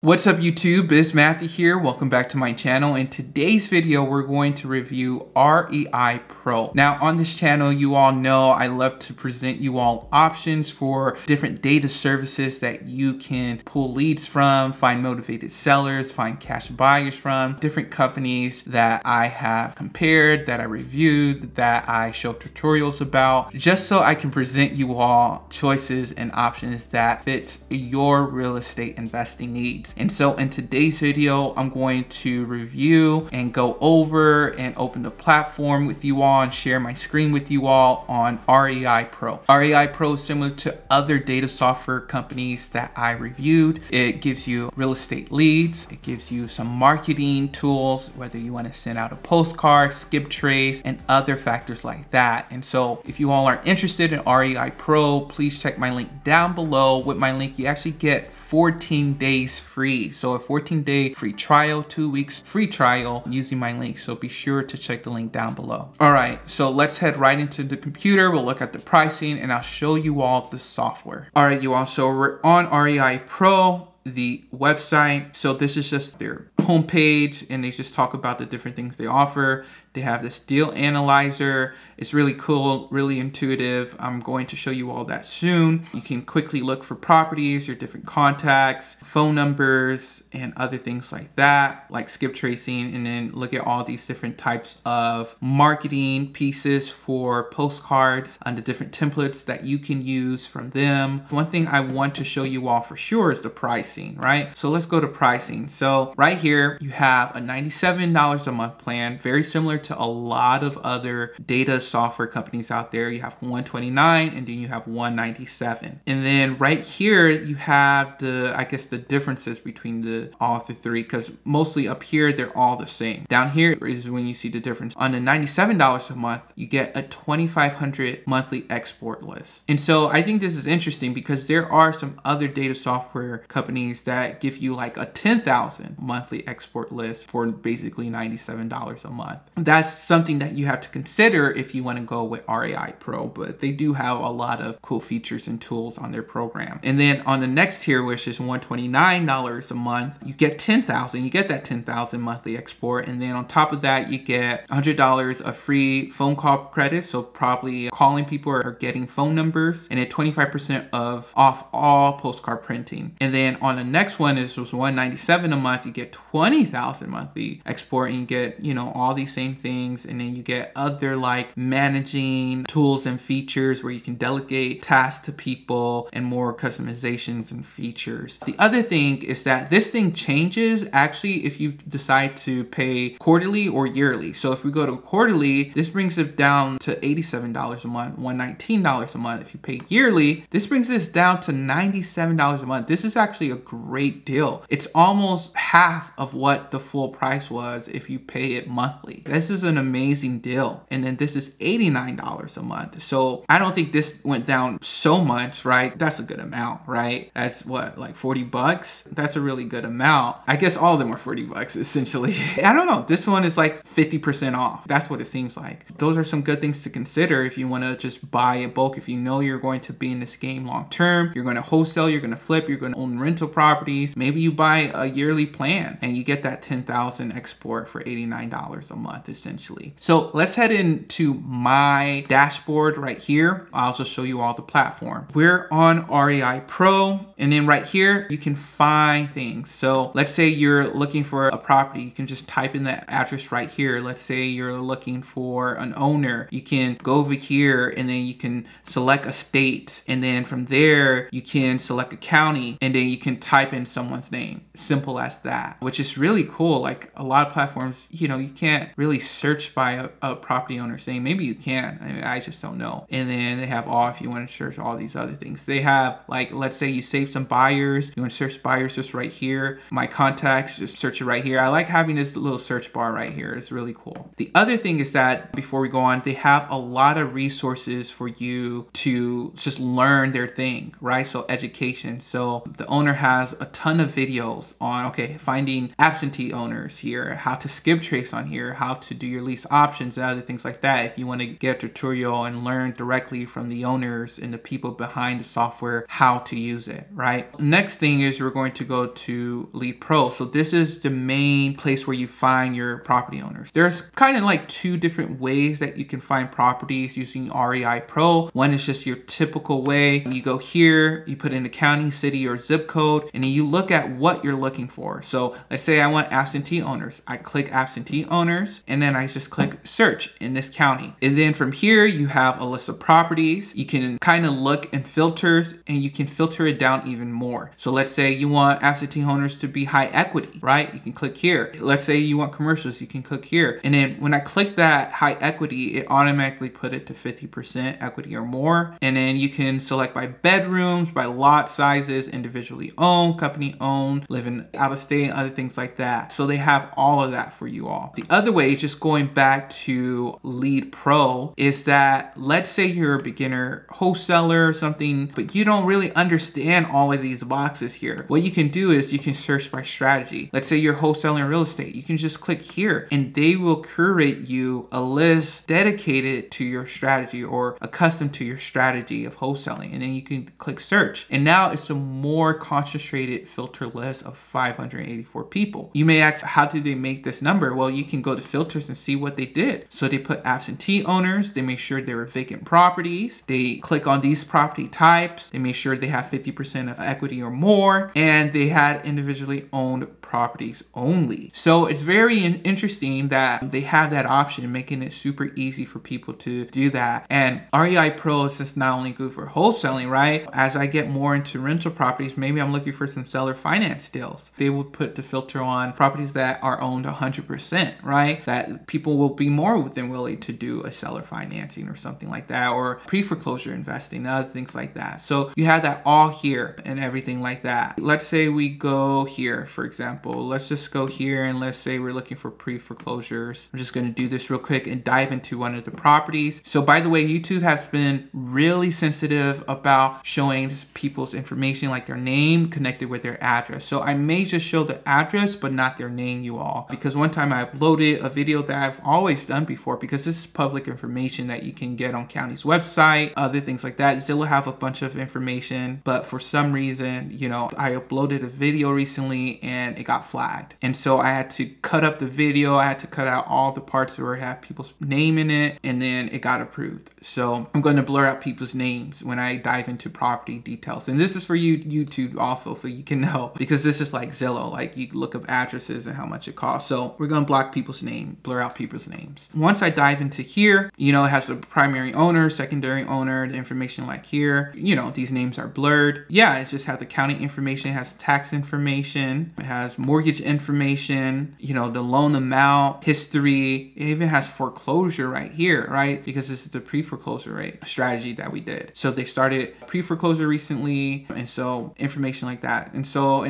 What's up YouTube, it's Matthew here. Welcome back to my channel. In today's video, we're going to review REIPro. Now on this channel, you all know I love to present you all options for different data services that you can pull leads from, find motivated sellers, find cash buyers from, different companies that I have compared, that I reviewed, that I show tutorials about, just so I can present you all choices and options that fit your real estate investing needs. And so in today's video, I'm going to review and go over and open the platform with you all and share my screen with you all on REIPro. REIPro is similar to other data software companies that I reviewed. It gives you real estate leads. It gives you some marketing tools, whether you want to send out a postcard, skip trace, and other factors like that. And so if you all are interested in REIPro, please check my link down below. With my link, you actually get 14 days free. So a 14-day free trial, 2 weeks free trial using my link. So be sure to check the link down below. All right, so let's head right into the computer. We'll look at the pricing and I'll show you all the software. All right, you all, so we're on REIPro, the website. So this is just their homepage and they just talk about the different things they offer. They have this deal analyzer. It's really cool, really intuitive. I'm going to show you all that soon. You can quickly look for properties, your different contacts, phone numbers, and other things like that, like skip tracing, and then look at all these different types of marketing pieces for postcards and the different templates that you can use from them. One thing I want to show you all for sure is the pricing, right? So let's go to pricing. So right here, you have a $97 a month plan, very similar to a lot of other data software companies out there. You have $129 and then you have $197. And then right here, you have the, I guess, the differences between all the three, because mostly up here, they're all the same. Down here is when you see the difference. On the $97 a month, you get a 2,500 monthly export list. And so I think this is interesting because there are some other data software companies that give you like a 10,000 monthly export list for basically $97 a month. That's something that you have to consider if you want to go with REIPro, but they do have a lot of cool features and tools on their program. And then on the next tier, which is $129 a month, you get 10,000. You get that 10,000 monthly export. And then on top of that, you get $100 of free phone call credits. So probably calling people or getting phone numbers, and then 25% off all postcard printing. And then on the next one, this was $197 a month, you get 20,000 monthly export, and you get, you know, all these same things. And then you get other like managing tools and features where you can delegate tasks to people and more customizations and features. The other thing is that this thing changes actually if you decide to pay quarterly or yearly. So if we go to quarterly, this brings it down to $87 a month, $119 a month. If you pay yearly, this brings this down to $97 a month. This is actually a great deal. It's almost half of what the full price was if you pay it monthly. This is an amazing deal. And then this is $89 a month. So I don't think this went down so much, right? That's a good amount, right? That's what, like 40 bucks? That's a really good amount. I guess all of them are 40 bucks essentially. I don't know. This one is like 50% off. That's what it seems like. Those are some good things to consider if you want to just buy in bulk. If you know you're going to be in this game long term, you're going to wholesale, you're going to flip, you're going to own rental properties. Maybe you buy a yearly plan and you get that 10,000 export for $89 a month essentially. So let's head into my dashboard right here. I'll just show you all the platform. We're on REIPro, and then right here you can find things. So let's say you're looking for a property, you can just type in the address right here. Let's say you're looking for an owner, you can go over here and then you can select a state, and then from there you can select a county, and then you can type in someone's name. Simple as that, which is really cool. Like a lot of platforms, you know, you can't really search by a property owner's name. Maybe you can, I mean, I just don't know. And then they have all, if you want to search all these other things. They have like, let's say you save some buyers, you want to search buyers just right here. My contacts, just search it right here. I like having this little search bar right here. It's really cool. The other thing is that before we go on, they have a lot of resources for you to just learn their thing, right? So education. So the owner has a ton of videos on, okay, finding absentee owners here, how to skip trace on here, how to do your lease options and other things like that, if you want to get a tutorial and learn directly from the owners and the people behind the software how to use it, right? Next thing is we're going to go to LeadPro. So this is the main place where you find your property owners. There's kind of like two different ways that you can find properties using REIPro. One is just your typical way. You go here, you put in the county, city, or zip code, and then you look at what you're looking for. So let's say I want absentee owners. I click absentee owners, and then I just click search in this county. And then from here, you have a list of properties. You can kind of look in filters, and you can filter it down even more. So let's say you want absentee owners to be high equity, right? You can click here. Let's say you want commercials, you can click here. And then when I click that high equity, it automatically put it to 50% equity or more. And then you can select by bedrooms, by lot sizes, individually owned, company owned, living out of state, and other things like that. So they have all of that for you all. The other way, just going back to LeadPro, is that let's say you're a beginner wholesaler or something, but you don't really understand all of these boxes here. What you can do is you can search by strategy. Let's say you're wholesaling real estate. You can just click here and they will curate you a list dedicated to your strategy or accustomed to your strategy of wholesaling. And then you can click search. And now it's a more concentrated filter list of 584 people. You may ask, how did they make this number? Well, you can go to filters and see what they did. So they put absentee owners. They make sure there were vacant properties. They click on these property types. They make sure they have 50% of equity or more. And they had individually owned properties only. So it's very interesting that they have that option, making it super easy for people to do that. And REIPro is just not only good for wholesaling, right? As I get more into rental properties, maybe I'm looking for some seller finance deals. They would put the filter on properties that are owned 100%, right? That people will be more than willing to do a seller financing or something like that, or pre-foreclosure investing and other things like that. So you have that all here and everything like that. Let's say we go here, for example. Let's just go here and let's say we're looking for pre-foreclosures. I'm just going to do this real quick and dive into one of the properties. So by the way, YouTube has been really sensitive about showing people's information, like their name connected with their address. So I may just show the address, but not their name, you all, because one time I uploaded a video that I've always done before, because this is public information that you can get on county's website, other things like that. Zillow have a bunch of information, but for some reason, you know, I uploaded a video recently and it got flagged. And so I had to cut up the video. I had to cut out all the parts where it had people's name in it, and then it got approved. So I'm going to blur out people's names when I dive into property details. And this is for you, YouTube also, so you can know, because this is like Zillow, like you look up addresses and how much it costs. So we're going to block people's name, blur out people's names. Once I dive into here, you know, it has the primary owner, secondary owner, the information like here, you know, these names are blurred. Yeah, it just has the county information, it has tax information, it has mortgage information, you know, the loan amount, history. It even has foreclosure right here, right? Because this is the pre-foreclosure rate strategy that we did. So they started pre-foreclosure recently, and so information like that. And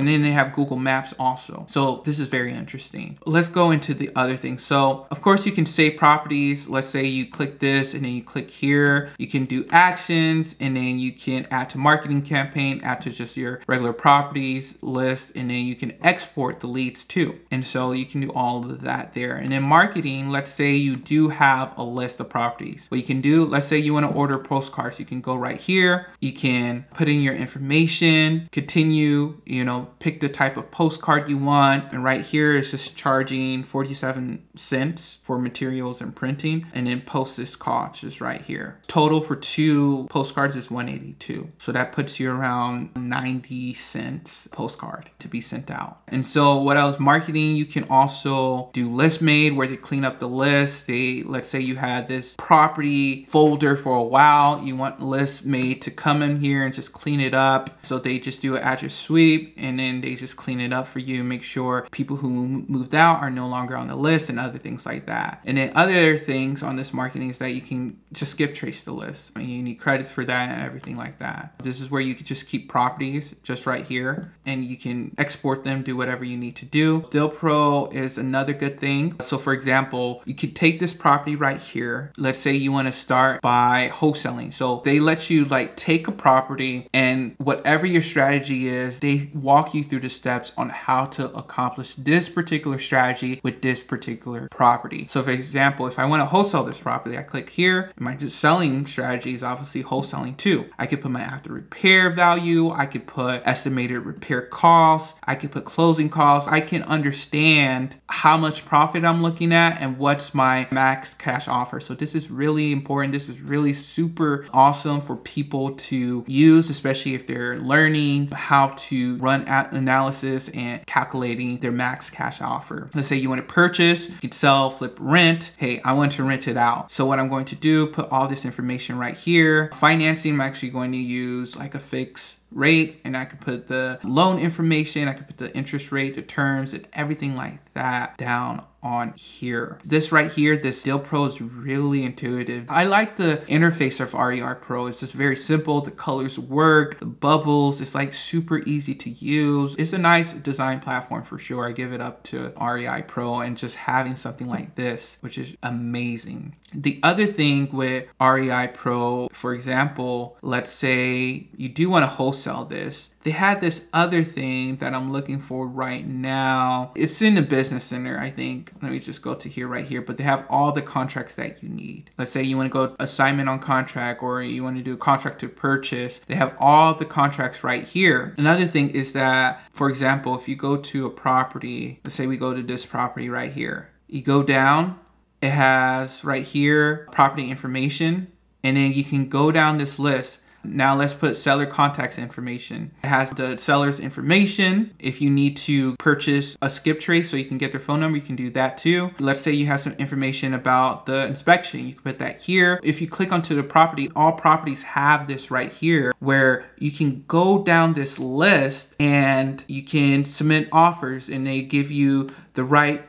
then they have Google Maps also. So this is very interesting. Let's go into the other things. So of course you can save properties. Let's say you click this and then you click here. You can do actions, and then you can add to marketing campaign, add to just your regular properties list, and then you can export the leads too. And so you can do all of that there. And in marketing, let's say you do have a list of properties. What you can do, let's say you want to order postcards. You can go right here. You can put in your information, continue, you know, pick the type of postcard you want. And right here is just charging 47 cents for materials and printing. And then post this cost just right here. Total for 2 postcards is $182. So that puts you around 90 cents postcard to be sent out. And so what else? Marketing, you can also do list made, where they clean up the list. Let's say you had this property folder for a while. You want list made to come in here and just clean it up. So they just do an address sweep, and then they just clean it up for you, make sure people who moved out are no longer on the list and other things like that. And then other things on this marketing is that you can just skip trace the list. I mean, you need credits for that and everything like that. This is where you could just keep properties just right here, and you can export them, do whatever you need to do. LeadPro is another good thing. So for example, you could take this property right here. Let's say you want to start by wholesaling. So they let you like take a property, and whatever your strategy is, they walk you through the steps on how to accomplish this particular strategy with this particular property. So for example, if I want to wholesale this property, I click here. My just selling strategy is obviously wholesaling too. I could put my after repair value. I could put estimated repair costs. I could put closing costs. I can understand how much profit I'm looking at and what's my max cash offer. So this is really important. This is really super awesome for people to use, especially if they're learning how to run analysis and calculating their max cash offer. Let's say you want to purchase, you can sell, flip, rent. Hey, I want to rent it out. So what I'm going to do, put all this information right here. Financing, I'm actually going to use like a fixed rate, and I could put the loan information, I could put the interest rate, the terms, and everything like that down on here. This right here, this LeadPro is really intuitive. I like the interface of REIPro. It's just very simple. The colors work, the bubbles, it's like super easy to use. It's a nice design platform for sure. I give it up to REIPro, and just having something like this, which is amazing. The other thing with REIPro, for example, let's say you do want to wholesale this. They had this other thing that I'm looking for right now. It's in the business center, I think. Let me just go to here right here, but they have all the contracts that you need. Let's say you want to go assignment on contract, or you want to do a contract to purchase. They have all the contracts right here. Another thing is that, for example, if you go to a property, let's say we go to this property right here. You go down, it has right here property information, and then you can go down this list. Now let's put seller contacts information. It has the seller's information. If you need to purchase a skip trace so you can get their phone number, you can do that too. Let's say you have some information about the inspection. You can put that here. If you click onto the property, all properties have this right here where you can go down this list and you can submit offers, and they give you the right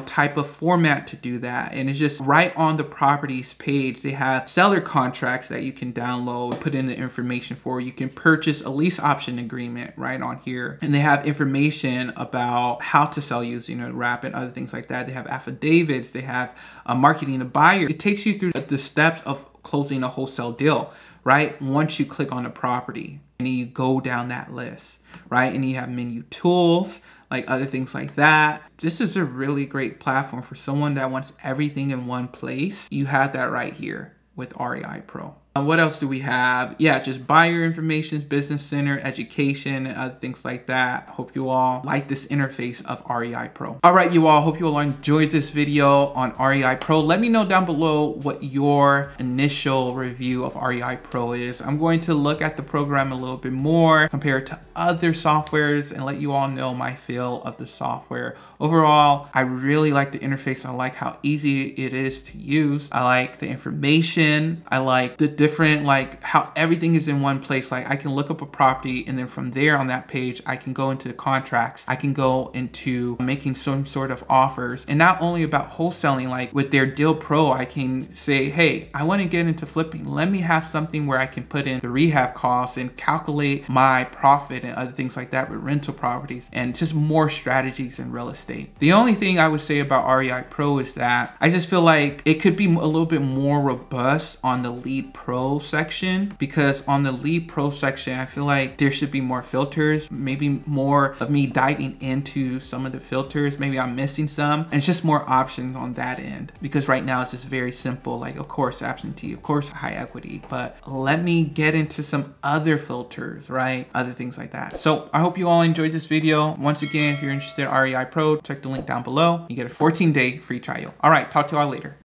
type of format to do that. And it's just right on the properties page. They have seller contracts that you can download, put in the information for. You can purchase a lease option agreement right on here. And they have information about how to sell using a wrap and other things like that. They have affidavits, they have marketing a buyer. It takes you through the steps of closing a wholesale deal, right? Once you click on a property and you go down that list, right? And you have menu tools, like other things like that. This is a really great platform for someone that wants everything in one place. You have that right here with REIPro. What else do we have? Yeah, just buyer information, business center, education, and other things like that. Hope you all like this interface of REIPro. All right, you all, hope you all enjoyed this video on REIPro. Let me know down below what your initial review of REIPro is. I'm going to look at the program a little bit more, compare it to other softwares, and let you all know my feel of the software. Overall, I really like the interface. I like how easy it is to use. I like the information. I like the different, like how everything is in one place. Like I can look up a property, and then from there on that page, I can go into the contracts. I can go into making some sort of offers, and not only about wholesaling, like with their LeadPro, I can say, hey, I want to get into flipping. Let me have something where I can put in the rehab costs and calculate my profit and other things like that with rental properties, and just more strategies in real estate. The only thing I would say about REIPro is that I just feel like it could be a little bit more robust on the LeadPro section, because on the LeadPro section, I feel like there should be more filters, maybe more of me diving into some of the filters. Maybe I'm missing some, and it's just more options on that end, because right now it's just very simple. Like, of course, absentee, of course, high equity, but let me get into some other filters, right? Other things like that. So I hope you all enjoyed this video. Once again, if you're interested in REIPro, check the link down below. You get a 14-day free trial. All right, talk to y'all later.